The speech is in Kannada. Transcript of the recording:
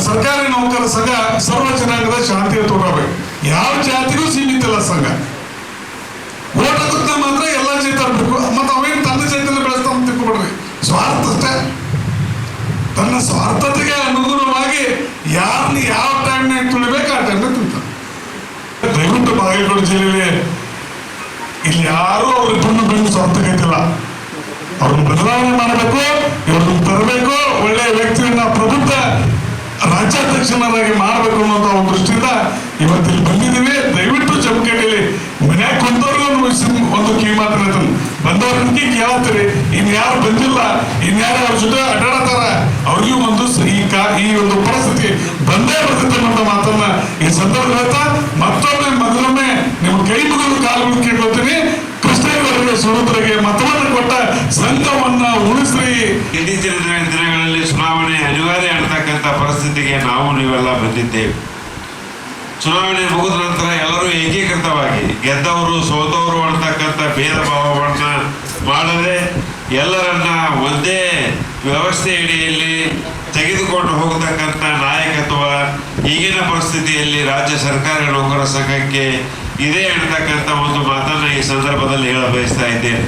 ಸರ್ಕಾರಿ ನೌಕರ ಸಂಘ ಸರ್ವ ಜನಾಂಗದ ಶಾಂತಿಯ ತೋರಬೇಕು. ಯಾವ ಜಾತಿಗೂ ಸೀಮಿತ ಇಲ್ಲ ಸಂಘ. ಓಟ್ ಹಾಕುತ್ತ ಮಾತ್ರ ಎಲ್ಲ ಜಾತಿ ಆಗ್ಬೇಕು. ಮತ್ತೆ ಅವೇನು ತನ್ನ ಜಾತಿಯಲ್ಲಿ ಬೆಳೆಸ್ತಾ ಅಂತ ತಿಳ್ಕೊಬಿಡ್ರಿ. ಸ್ವಾರ್ಥ ಅಷ್ಟೇ. ತನ್ನ ಸ್ವಾರ್ಥತೆಗೆ ಅನುಗುಣವಾಗಿ ಯಾರನ್ನ ಯಾವ ಟೈಮ್ನಾಗ ತುಳಿಬೇಕು ಆ ಟೈಮ್ನಾಗ ತುಳಿತಾರೆ. ದಯವಿಟ್ಟು ಬಾಗಲಕೋಟೆ ಜಿಲ್ಲೆಯಲ್ಲಿ ಇಲ್ಲಿ ಯಾರು ಅವ್ರಿಬ್ಬರನ್ನು ಬಂದು ಸ್ವಾರ್ಥಕೈತಿಲ್ಲ. ಅವ್ರನ್ನ ಬದಲಾವಣೆ ಮಾಡಬೇಕು, ಇವ್ರನ್ನ ತರಬೇಕು, ಒಳ್ಳೆಯ ವ್ಯಕ್ತಿಯನ್ನ ಪ್ರಬುದ್ಧ ರಾಜ್ಯಾಧ್ಯಕ್ಷನಾಗಿ ಮಾಡಬೇಕು ಅನ್ನೋ ಒಂದು ದೃಷ್ಟಿಯಿಂದ ಇವತ್ತಿಲ್ಲಿ ಬಂದಿದ್ದೀವಿ. ದಯವಿಟ್ಟು ಜಮಖಂಡಿಯಲ್ಲಿ ಮನ್ಯಾಗ ಕುಂತವ್ರಿಗೂ ಒಂದು ಕಿವಿ ಮಾತ್ರ ಬಂದವ್ರಿಗೆ ಕೇಳತ್ತೀರಿ. ಇನ್ಯಾರು ಬಂದಿಲ್ಲ, ಇನ್ಯಾರು ಅವ್ರ ಜೊತೆ ಅಡ್ಡಾಡತಾರ, ಅವ್ರಿಗೂ ಒಂದು ಈ ಒಂದು ಪರಿಸ್ಥಿತಿ ಬಂದೇ ಬರ್ತದೆ ಅನ್ನೋ ಮಾತನ್ನ ಈ ಸಂದರ್ಭ ಹೇಳ್ತಾ ಮತ್ತೊಮ್ಮೆ ಮೊದಲೊಮ್ಮೆ ನಿಮ್ಮ ಕೈ ಮುಗಿದು ಕಾಲುಗಳು ಕೇಳ್ಕೊತೀನಿ. ಕೃಷ್ಣೇಗೌಡರಿಗೆ ಸುರೂತ್ರಿಗೆ ಮತವನ್ನು ಕೊಟ್ಟ ಸಂಘವನ್ನ ಉಳಿಸ್ರಿ. ಇತ್ತೀಚಿನ ದಿನಗಳಲ್ಲಿ ಚುನಾವಣೆ ಅನಿವಾರ್ಯ ಅನ್ನತಕ್ಕಂಥ ಪರಿಸ್ಥಿತಿಗೆ ನಾವು ನೀವೆಲ್ಲ ಬಂದಿದ್ದೇವೆ. ಚುನಾವಣೆ ಮುಗಿದ ನಂತರ ಎಲ್ಲರೂ ಏಕೀಕೃತವಾಗಿ ಗೆದ್ದವರು ಸೋತವರು ಅನ್ನತಕ್ಕಂಥ ಭೇದ ಭಾವವನ್ನ ಮಾಡದೆ ಎಲ್ಲರನ್ನ ಒಂದೇ ವ್ಯವಸ್ಥೆ ಅಡಿಯಲ್ಲಿ ತೆಗೆದುಕೊಂಡು ಹೋಗತಕ್ಕಂಥ ನಾಯಕತ್ವ ಈಗಿನ ಪರಿಸ್ಥಿತಿಯಲ್ಲಿ ರಾಜ್ಯ ಸರ್ಕಾರಿ ನೌಕರ ಸಂಘಕ್ಕೆ ಇದೆ ಅನ್ನತಕ್ಕಂಥ ಒಂದು ಮಾತನ್ನ ಈ ಸಂದರ್ಭದಲ್ಲಿ ಹೇಳ ಬಯಸ್ತಾ ಇದ್ದೇನೆ.